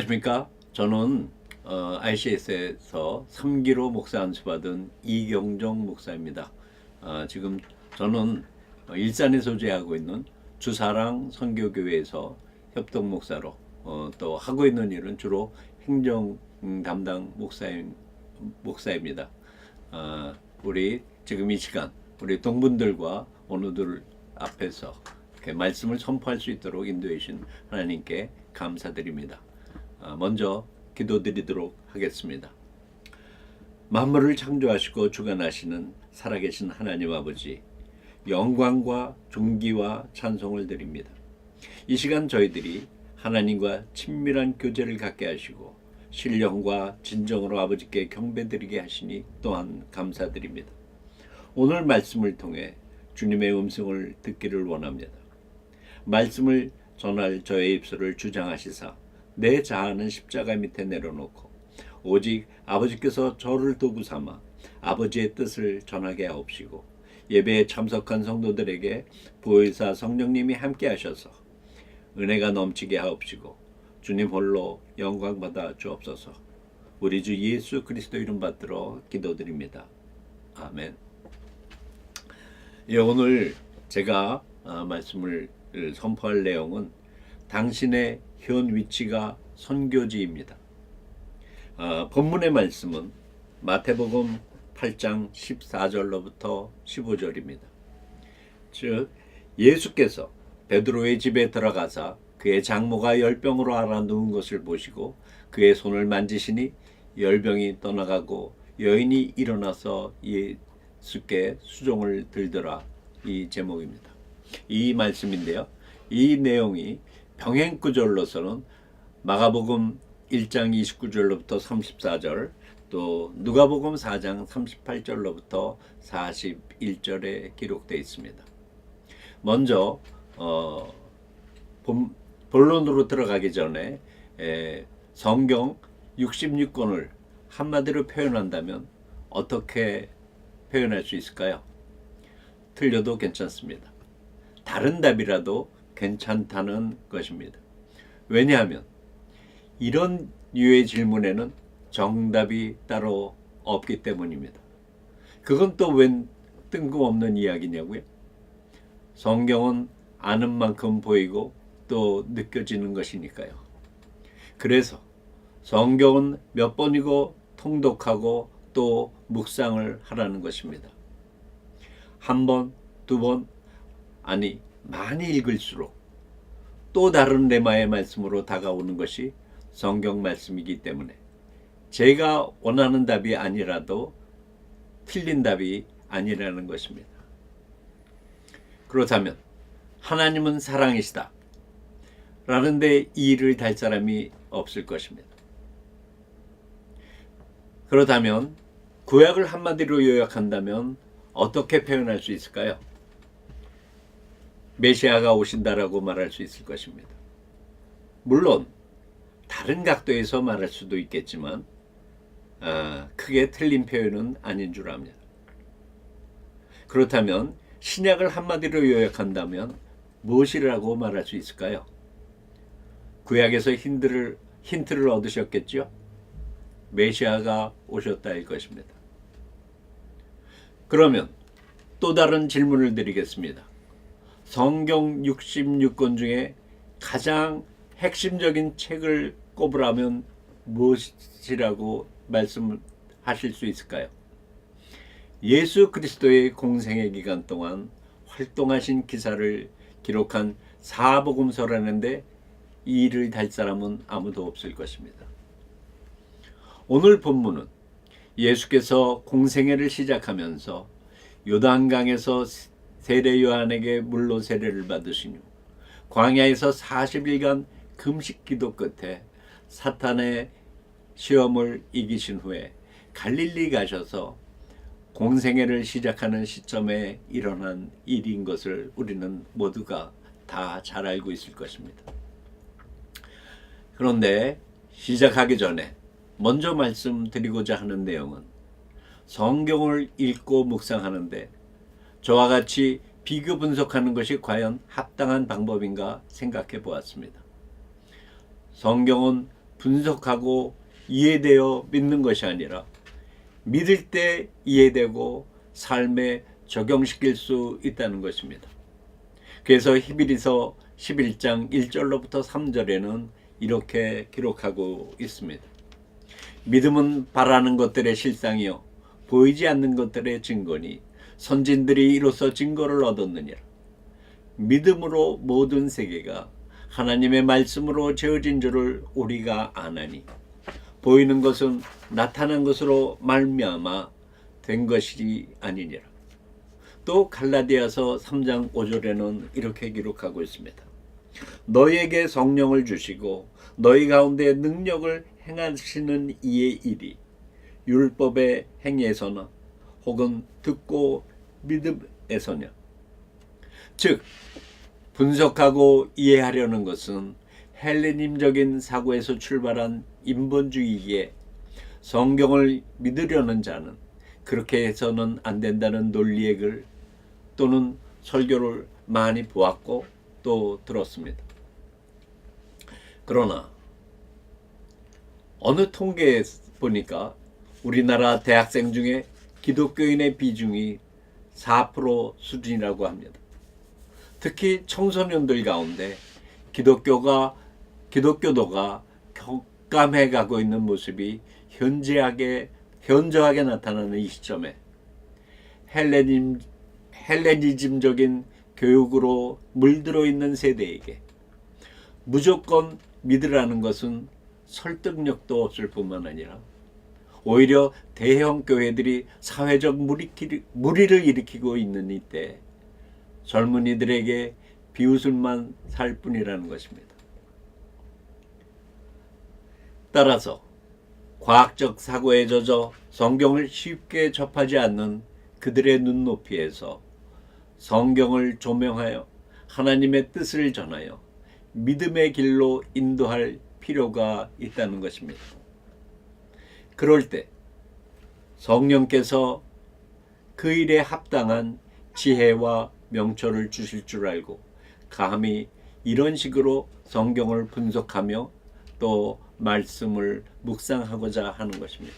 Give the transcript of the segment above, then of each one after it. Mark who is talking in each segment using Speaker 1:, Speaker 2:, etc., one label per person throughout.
Speaker 1: 안녕하십니까? 저는 ICS에서 3기로 목사 안수받은 이경종 목사입니다. 지금 저는 일산에 소재하고 있는 주사랑 선교교회에서 협동 목사로 또 하고 있는 일은 주로 행정 담당 목사입니다. 우리 지금 이 시간 우리 동분들과 어느들 앞에서 이렇게 말씀을 선포할 수 있도록 인도해 주신 하나님께 감사드립니다. 먼저 기도드리도록 하겠습니다. 만물을 창조하시고 주관하시는 살아계신 하나님 아버지, 영광과 존귀와 찬송을 드립니다. 이 시간 저희들이 하나님과 친밀한 교제를 갖게 하시고 신령과 진정으로 아버지께 경배드리게 하시니 또한 감사드립니다. 오늘 말씀을 통해 주님의 음성을 듣기를 원합니다. 말씀을 전할 저의 입술을 주장하시사 내 자아는 십자가 밑에 내려놓고 오직 아버지께서 저를 도구 삼아 아버지의 뜻을 전하게 하옵시고 예배에 참석한 성도들에게 보혜사 성령님이 함께 하셔서 은혜가 넘치게 하옵시고 주님 홀로 영광 받아 주옵소서. 우리 주 예수 그리스도 이름 받들어 기도드립니다. 아멘. 오늘 제가 말씀을 선포할 내용은 당신의 현 위치가 선교지입니다. 본문의 말씀은 마태복음 8장 14절로부터 15절입니다. 즉 예수께서 베드로의 집에 들어가사 그의 장모가 열병으로 앓아누운 것을 보시고 그의 손을 만지시니 열병이 떠나가고 여인이 일어나서 예수께 수종을 들더라. 이 제목입니다. 이 말씀인데요. 이 내용이 병행구절로서는 마가복음 1장 29절로부터 34절, 또 누가복음 4장 38절로부터 41절에 기록되어 있습니다. 먼저 본론으로 들어가기 전에 성경 66권을 한마디로 표현한다면 어떻게 표현할 수 있을까요? 틀려도 괜찮습니다. 다른 답이라도 괜찮다는 것입니다. 왜냐하면 이런 류의 질문에는 정답이 따로 없기 때문입니다. 그건 또 웬 뜬금없는 이야기냐고요? 성경은 아는 만큼 보이고 또 느껴지는 것이니까요. 그래서 성경은 몇 번이고 통독하고 또 묵상을 하라는 것입니다. 한 번, 두 번, 아니 많이 읽을수록 또 다른 레마의 말씀으로 다가오는 것이 성경 말씀이기 때문에 제가 원하는 답이 아니라도 틀린 답이 아니라는 것입니다. 그렇다면 하나님은 사랑이시다 라는데 이의를 달 사람이 없을 것입니다. 그렇다면 구약을 한마디로 요약한다면 어떻게 표현할 수 있을까요? 메시아가 오신다라고 말할 수 있을 것입니다. 물론 다른 각도에서 말할 수도 있겠지만 크게 틀린 표현은 아닌 줄 압니다. 그렇다면 신약을 한마디로 요약한다면 무엇이라고 말할 수 있을까요? 구약에서 힌트를 얻으셨겠죠? 메시아가 오셨다일 것입니다. 그러면 또 다른 질문을 드리겠습니다. 성경 66권 중에 가장 핵심적인 책을 꼽으라면 무엇이라고 말씀하실 수 있을까요? 예수 그리스도의 공생의 기간 동안 활동하신 기사를 기록한 사복음서라는데 이의를 달 사람은 아무도 없을 것입니다. 오늘 본문은 예수께서 공생애를 시작하면서 요단강에서 세례 요한에게 물로 세례를 받으신 후 광야에서 40일간 금식 기도 끝에 사탄의 시험을 이기신 후에 갈릴리 가셔서 공생애를 시작하는 시점에 일어난 일인 것을 우리는 모두가 다 잘 알고 있을 것입니다. 그런데 시작하기 전에 먼저 말씀드리고자 하는 내용은 성경을 읽고 묵상하는데 저와 같이 비교 분석하는 것이 과연 합당한 방법인가 생각해 보았습니다. 성경은 분석하고 이해되어 믿는 것이 아니라 믿을 때 이해되고 삶에 적용시킬 수 있다는 것입니다. 그래서 히브리서 11장 1절로부터 3절에는 이렇게 기록하고 있습니다. 믿음은 바라는 것들의 실상이요 보이지 않는 것들의 증거니 선진들이 이로써 증거를 얻었느니라. 믿음으로 모든 세계가 하나님의 말씀으로 지어진 줄을 우리가 아나니 보이는 것은 나타난 것으로 말미암아 된 것이 아니니라. 또 갈라디아서 3장 5절에는 이렇게 기록하고 있습니다. 너희에게 성령을 주시고 너희 가운데 능력을 행하시는 이의 일이 율법의 행위에서나 혹은 듣고 믿음에서냐. 즉 분석하고 이해하려는 것은 헬레님적인 사고에서 출발한 인본주의에 성경을 믿으려는 자는 그렇게 해서는 안 된다는 논리의 글 또는 설교를 많이 보았고 또 들었습니다. 그러나 어느 통계에 보니까 우리나라 대학생 중에 기독교인의 비중이 4% 수준이라고 합니다. 특히 청소년들 가운데 기독교도가 격감해 가고 있는 모습이 현저하게 나타나는 이 시점에 헬레니즘적인 교육으로 물들어 있는 세대에게 무조건 믿으라는 것은 설득력도 없을 뿐만 아니라 오히려 대형 교회들이 사회적 무리를 일으키고 있는 이때 젊은이들에게 비웃음만 살 뿐이라는 것입니다. 따라서 과학적 사고에 젖어 성경을 쉽게 접하지 않는 그들의 눈높이에서 성경을 조명하여 하나님의 뜻을 전하여 믿음의 길로 인도할 필요가 있다는 것입니다. 그럴 때 성령께서 그 일에 합당한 지혜와 명철을 주실 줄 알고 감히 이런 식으로 성경을 분석하며 또 말씀을 묵상하고자 하는 것입니다.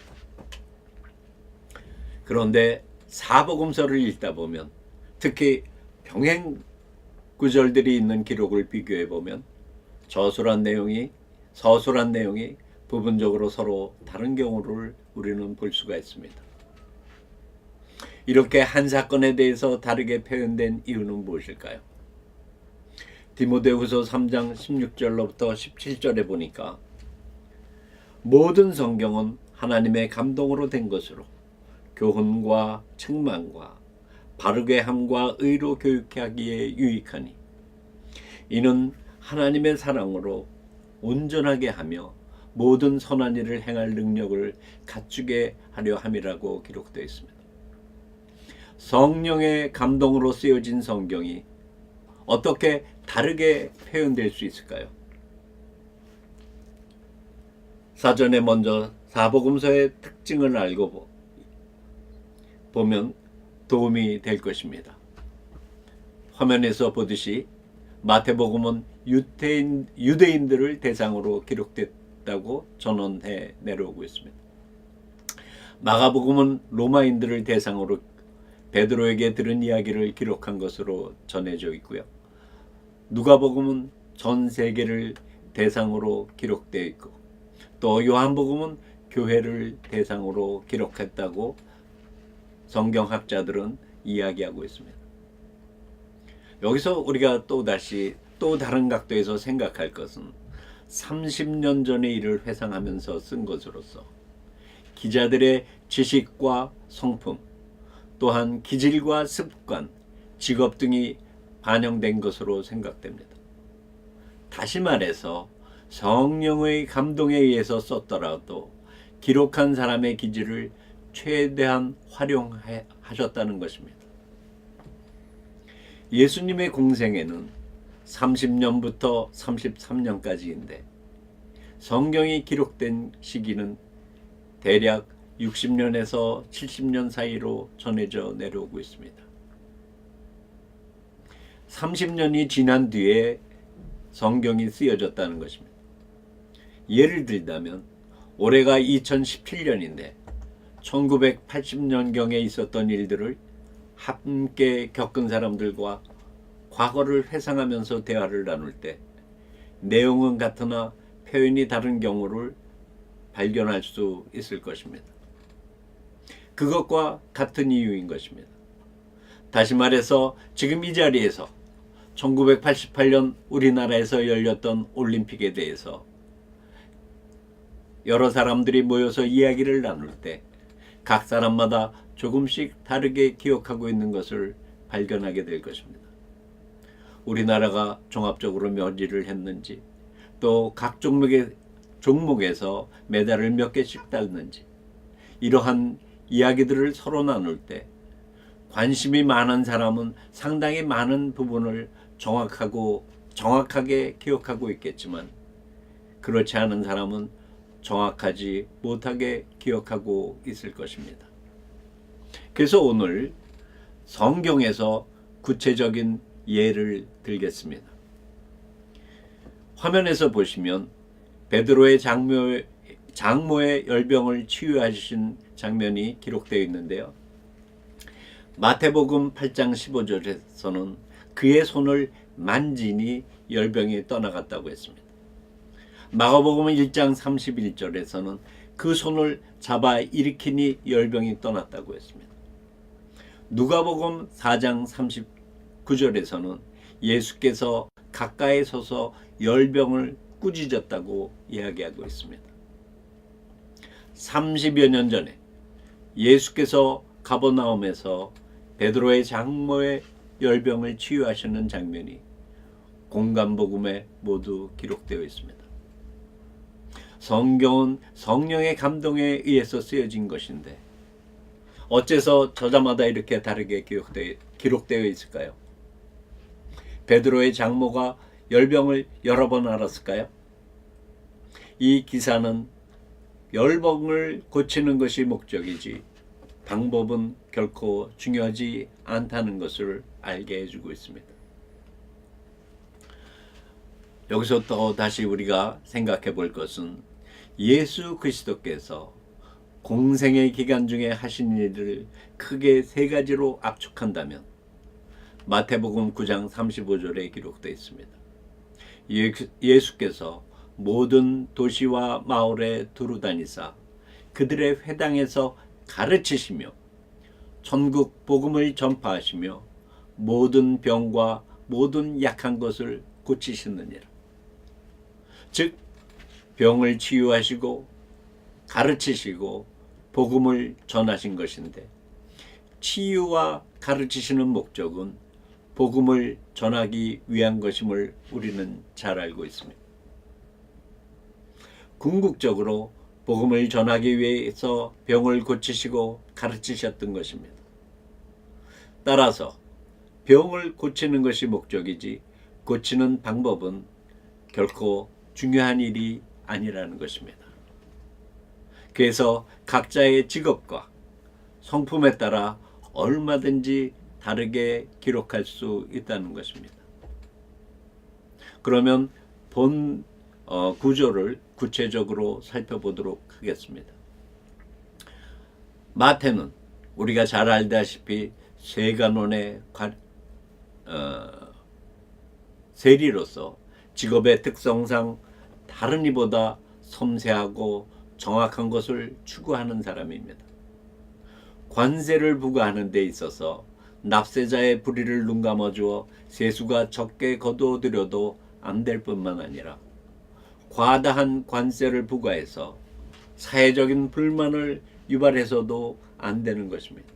Speaker 1: 그런데 사복음서를 읽다 보면 특히 병행 구절들이 있는 기록을 비교해 보면 서술한 내용이 부분적으로 서로 다른 경우를 우리는 볼 수가 있습니다. 이렇게 한 사건에 대해서 다르게 표현된 이유는 무엇일까요? 디모데후서 3장 16절로부터 17절에 보니까 모든 성경은 하나님의 감동으로 된 것으로 교훈과 책망과 바르게 함과 의로 교육하기에 유익하니 이는 하나님의 사랑으로 온전하게 하며 모든 선한 일을 행할 능력을 갖추게 하려 함이라고 기록되어 있습니다. 성령의 감동으로 쓰여진 성경이 어떻게 다르게 표현될 수 있을까요? 사전에 먼저 사복음서의 특징을 알고 보면 도움이 될 것입니다. 화면에서 보듯이 마태복음은 유대인들을 대상으로 기록됐다고 전언해 내려오고 있습니다. 마가복음은 로마인들을 대상으로 베드로에게 들은 이야기를 기록한 것으로 전해져 있고요. 누가복음은 전 세계를 대상으로 기록되어 있고 또 요한복음은 교회를 대상으로 기록했다고 성경학자들은 이야기하고 있습니다. 여기서 우리가 또 다른 각도에서 생각할 것은 30년 전의 일을 회상하면서 쓴 것으로서 기자들의 지식과 성품 또한 기질과 습관, 직업 등이 반영된 것으로 생각됩니다. 다시 말해서 성령의 감동에 의해서 썼더라도 기록한 사람의 기질을 최대한 활용하셨다는 것입니다. 예수님의 공생애는 30년부터 33년까지인데 성경이 기록된 시기는 대략 60년에서 70년 사이로 전해져 내려오고 있습니다. 30년이 지난 뒤에 성경이 쓰여졌다는 것입니다. 예를 들자면 올해가 2017년인데 1980년경에 있었던 일들을 함께 겪은 사람들과 과거를 회상하면서 대화를 나눌 때 내용은 같으나 표현이 다른 경우를 발견할 수 있을 것입니다. 그것과 같은 이유인 것입니다. 다시 말해서 지금 이 자리에서 1988년 우리나라에서 열렸던 올림픽에 대해서 여러 사람들이 모여서 이야기를 나눌 때 각 사람마다 조금씩 다르게 기억하고 있는 것을 발견하게 될 것입니다. 우리나라가 종합적으로 몇 위를 했는지, 또 각 종목에서 메달을 몇 개씩 땄는지, 이러한 이야기들을 서로 나눌 때 관심이 많은 사람은 상당히 많은 부분을 정확하게 기억하고 있겠지만, 그렇지 않은 사람은 정확하지 못하게 기억하고 있을 것입니다. 그래서 오늘 성경에서 구체적인 예를 들겠습니다. 화면에서 보시면 베드로의 장모의 열병을 치유하신 장면이 기록되어 있는데요. 마태복음 8장 15절에서는 그의 손을 만지니 열병이 떠나갔다고 했습니다. 마가복음 1장 31절에서는 그 손을 잡아 일으키니 열병이 떠났다고 했습니다. 누가복음 4장 39절에서는 예수께서 가까이 서서 열병을 꾸짖었다고 이야기하고 있습니다. 30여 년 전에 예수께서 가버나움에서 베드로의 장모의 열병을 치유하시는 장면이 공간복음에 모두 기록되어 있습니다. 성경은 성령의 감동에 의해서 쓰여진 것인데 어째서 저자마다 이렇게 다르게 기록되어 있을까요? 베드로의 장모가 열병을 여러 번 앓았을까요? 이 기사는 열병을 고치는 것이 목적이지 방법은 결코 중요하지 않다는 것을 알게 해주고 있습니다. 여기서 또 다시 우리가 생각해 볼 것은 예수 그리스도께서 공생의 기간 중에 하신 일을 크게 세 가지로 압축한다면 마태복음 9장 35절에 기록되어 있습니다. 예수께서 모든 도시와 마을에 두루다니사 그들의 회당에서 가르치시며 천국 복음을 전파하시며 모든 병과 모든 약한 것을 고치시느니라. 즉 병을 치유하시고 가르치시고 복음을 전하신 것인데, 치유와 가르치시는 목적은 복음을 전하기 위한 것임을 우리는 잘 알고 있습니다. 궁극적으로 복음을 전하기 위해서 병을 고치시고 가르치셨던 것입니다. 따라서 병을 고치는 것이 목적이지 고치는 방법은 결코 중요한 일이 아니라는 것입니다. 그래서 각자의 직업과 성품에 따라 얼마든지 다르게 기록할 수 있다는 것입니다. 그러면 본 구조를 구체적으로 살펴보도록 하겠습니다. 마태는 우리가 잘 알다시피 세간원의 세리로서 직업의 특성상 다른 이보다 섬세하고 정확한 것을 추구하는 사람입니다. 관세를 부과하는 데 있어서 납세자의 불의를 눈감아주어 세수가 적게 거두어들여도 안 될 뿐만 아니라 과다한 관세를 부과해서 사회적인 불만을 유발해서도 안 되는 것입니다.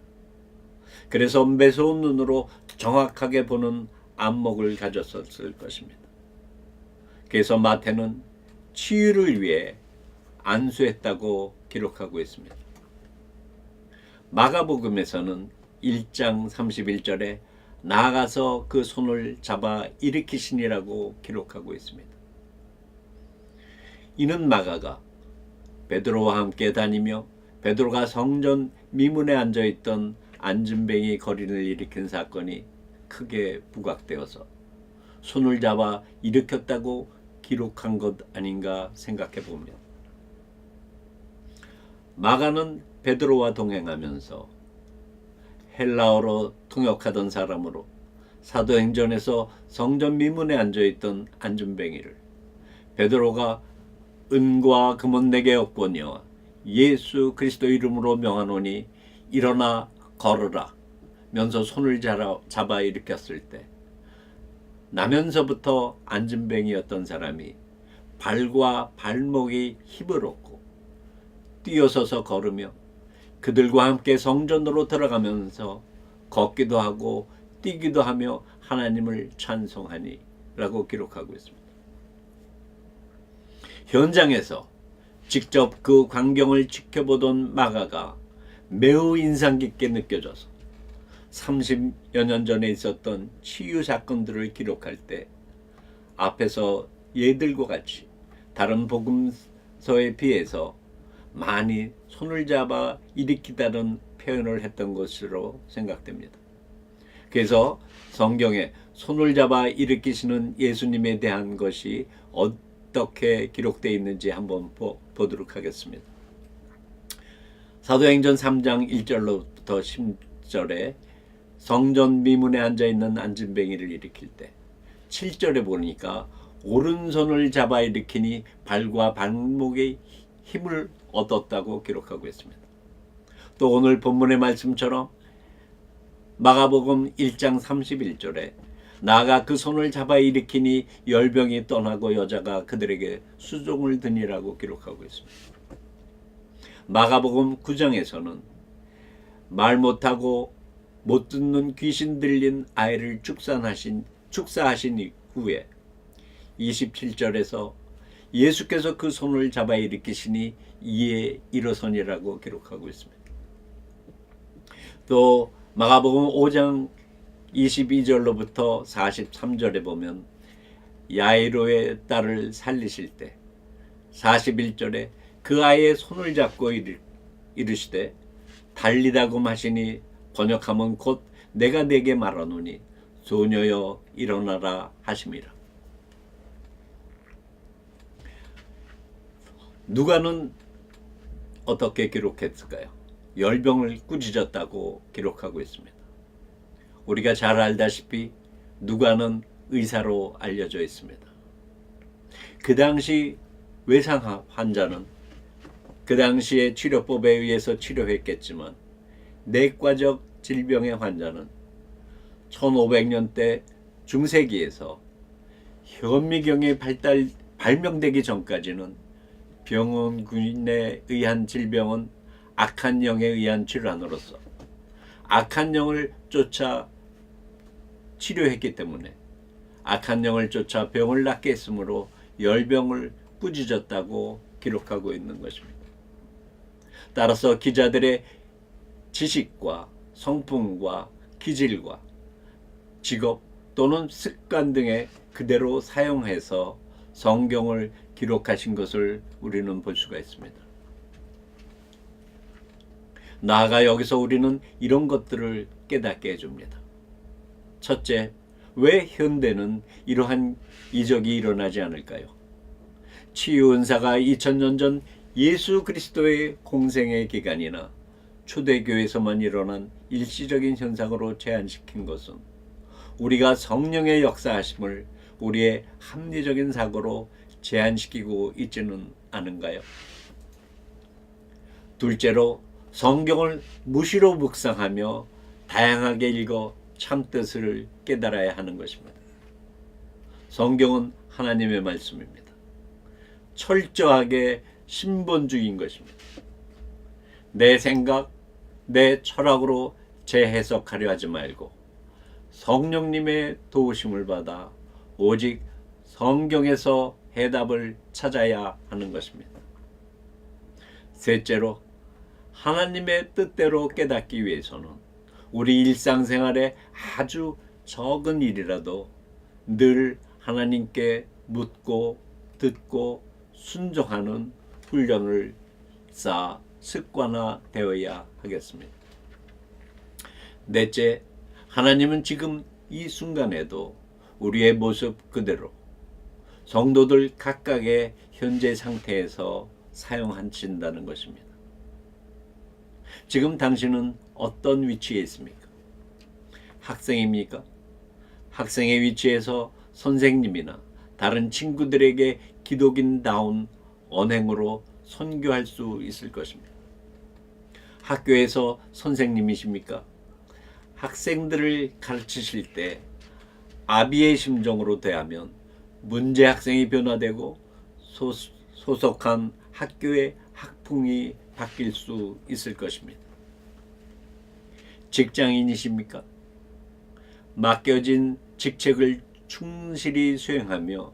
Speaker 1: 그래서 매서운 눈으로 정확하게 보는 안목을 가졌었을 것입니다. 그래서 마태는 치유를 위해 안수했다고 기록하고 있습니다. 마가복음에서는 1장 31절에 나아가서 그 손을 잡아 일으키시니라고 기록하고 있습니다. 이는 마가가 베드로와 함께 다니며 베드로가 성전 미문에 앉아있던 안진뱅이 거린을 일으킨 사건이 크게 부각되어서 손을 잡아 일으켰다고 기록한 것 아닌가 생각해 보면, 마가는 베드로와 동행하면서 헬라어로 통역하던 사람으로 사도행전에서 성전 미문에 앉아있던 안진뱅이를 베드로가 은과 금은 내게 없거니와 예수 그리스도 이름으로 명하노니 일어나 걸으라 면서 손을 잡아 일으켰을 때, 나면서부터 안진뱅이였던 사람이 발과 발목이 힘을 얻고 뛰어서서 걸으며 그들과 함께 성전으로 들어가면서 걷기도 하고 뛰기도 하며 하나님을 찬송하니 라고 기록하고 있습니다. 현장에서 직접 그 광경을 지켜보던 마가가 매우 인상 깊게 느껴져서 30여 년 전에 있었던 치유 사건들을 기록할 때 앞에서 얘들과 같이 다른 복음서에 비해서 많이 손을 잡아 일으키다는 표현을 했던 것으로 생각됩니다. 그래서 성경에 손을 잡아 일으키시는 예수님에 대한 것이 어떻게 기록되어 있는지 한번 보도록 하겠습니다. 사도행전 3장 1절로부터 10절에 성전 미문에 앉아있는 안진뱅이를 일으킬 때, 7절에 보니까 오른손을 잡아 일으키니 발과 발목에 힘을 얻었다고 기록하고 있습니다. 또 오늘 본문의 말씀처럼 마가복음 1장 31절에 나아가 그 손을 잡아 일으키니 열병이 떠나고 여자가 그들에게 수종을 드니라고 기록하고 있습니다. 마가복음 9장에서는 말 못하고 못 듣는 귀신 들린 아이를 축사하신 후에 27절에서 예수께서 그 손을 잡아 일으키시니 이에 일어서니라고 기록하고 있습니다. 또 마가복음 5장 22절로부터 43절에 보면 야이로의 딸을 살리실 때 41절에 그 아이의 손을 잡고 이르시되 달리다고 하시니 번역하면 곧 내가 네게 말하노니 소녀여 일어나라 하심이라. 누가는 어떻게 기록했을까요? 열병을 꾸짖었다고 기록하고 있습니다. 우리가 잘 알다시피 누가는 의사로 알려져 있습니다. 그 당시 외상 환자는 그 당시의 치료법에 의해서 치료했겠지만 내과적 질병의 환자는 1500년대 중세기에서 현미경이 발명되기 전까지는 병원군에 의한 질병은 악한 영에 의한 질환으로서 악한 영을 쫓아 치료했기 때문에 악한 영을 쫓아 병을 낫게 했으므로 열병을 꾸짖었다고 기록하고 있는 것입니다. 따라서 기자들의 지식과 성품과 기질과 직업 또는 습관 등에 그대로 사용해서 성경을 기록하신 것을 우리는 볼 수가 있습니다. 나아가 여기서 우리는 이런 것들을 깨닫게 해줍니다. 첫째, 왜 현대는 이러한 이적이 일어나지 않을까요? 치유 은사가 2000년 전 예수 그리스도의 공생의 기간이나 초대교회에서만 일어난 일시적인 현상으로 제한시킨 것은 우리가 성령의 역사하심을 우리의 합리적인 사고로 제한시키고 있지는 않은가요? 둘째로 성경을 무시로 묵상하며 다양하게 읽어 참뜻을 깨달아야 하는 것입니다. 성경은 하나님의 말씀입니다. 철저하게 신본주의인 것입니다. 내 생각, 내 철학으로 재해석하려 하지 말고 성령님의 도우심을 받아 오직 성경에서 해답을 찾아야 하는 것입니다. 셋째로 하나님의 뜻대로 깨닫기 위해서는 우리 일상생활에 아주 적은 일이라도 늘 하나님께 묻고 듣고 순종하는 훈련을 쌓아 습관화되어야 하겠습니다. 넷째, 하나님은 지금 이 순간에도 우리의 모습 그대로 성도들 각각의 현재 상태에서 사용하신다는 것입니다. 지금 당신은 어떤 위치에 있습니까? 학생입니까? 학생의 위치에서 선생님이나 다른 친구들에게 기독인다운 언행으로 선교할 수 있을 것입니다. 학교에서 선생님이십니까? 학생들을 가르치실 때 아비의 심정으로 대하면 문제 학생이 변화되고 소속한 학교의 학풍이 바뀔 수 있을 것입니다. 직장인이십니까? 맡겨진 직책을 충실히 수행하며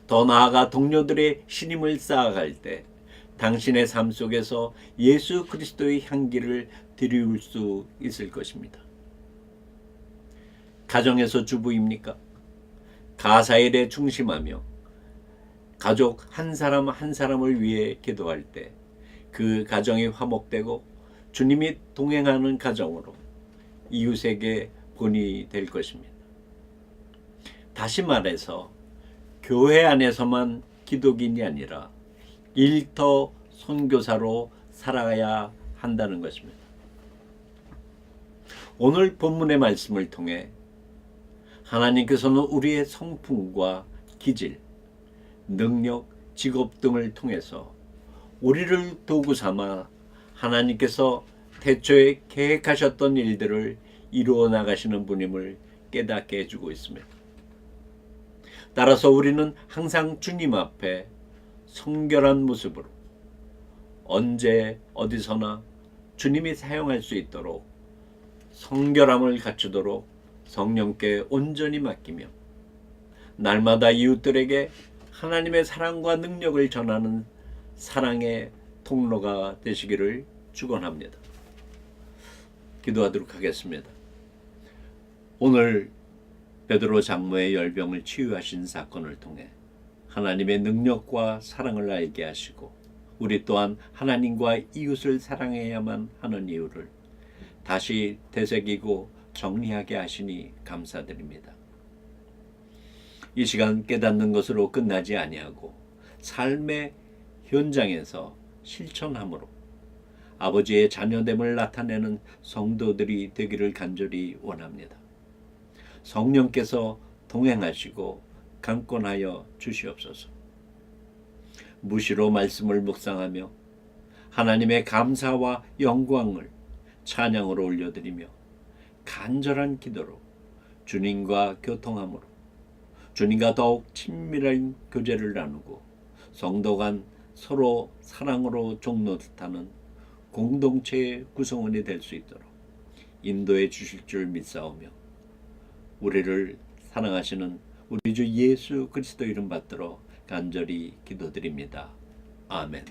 Speaker 1: 더 나아가 동료들의 신임을 쌓아갈 때 당신의 삶 속에서 예수 그리스도의 향기를 드리울 수 있을 것입니다. 가정에서 주부입니까? 가사일에 충심하며 가족 한 사람 한 사람을 위해 기도할 때 그 가정이 화목되고 주님이 동행하는 가정으로 이웃에게 본이 될 것입니다. 다시 말해서 교회 안에서만 기독인이 아니라 일터 선교사로 살아야 한다는 것입니다. 오늘 본문의 말씀을 통해 하나님께서는 우리의 성품과 기질, 능력, 직업 등을 통해서 우리를 도구 삼아 하나님께서 태초에 계획하셨던 일들을 이루어 나가시는 분임을 깨닫게 해주고 있습니다. 따라서 우리는 항상 주님 앞에 성결한 모습으로 언제 어디서나 주님이 사용할 수 있도록 성결함을 갖추도록 성령께 온전히 맡기며 날마다 이웃들에게 하나님의 사랑과 능력을 전하는 사랑의 통로가 되시기를 축원합니다. 기도하도록 하겠습니다. 오늘 베드로 장로의 열병을 치유하신 사건을 통해 하나님의 능력과 사랑을 알게 하시고 우리 또한 하나님과 이웃을 사랑해야만 하는 이유를 다시 되새기고 정리하게 하시니 감사드립니다. 이 시간 깨닫는 것으로 끝나지 아니하고 삶의 현장에서 실천함으로 아버지의 자녀됨을 나타내는 성도들이 되기를 간절히 원합니다. 성령께서 동행하시고 강권하여 주시옵소서. 무시로 말씀을 묵상하며 하나님의 감사와 영광을 찬양으로 올려드리며 간절한 기도로 주님과 교통함으로 주님과 더욱 친밀한 교제를 나누고 성도 간 서로 사랑으로 종노릇하는 공동체의 구성원이 될 수 있도록 인도해 주실 줄 믿사오며 우리를 사랑하시는 우리 주 예수 그리스도 이름 받들어 간절히 기도드립니다. 아멘.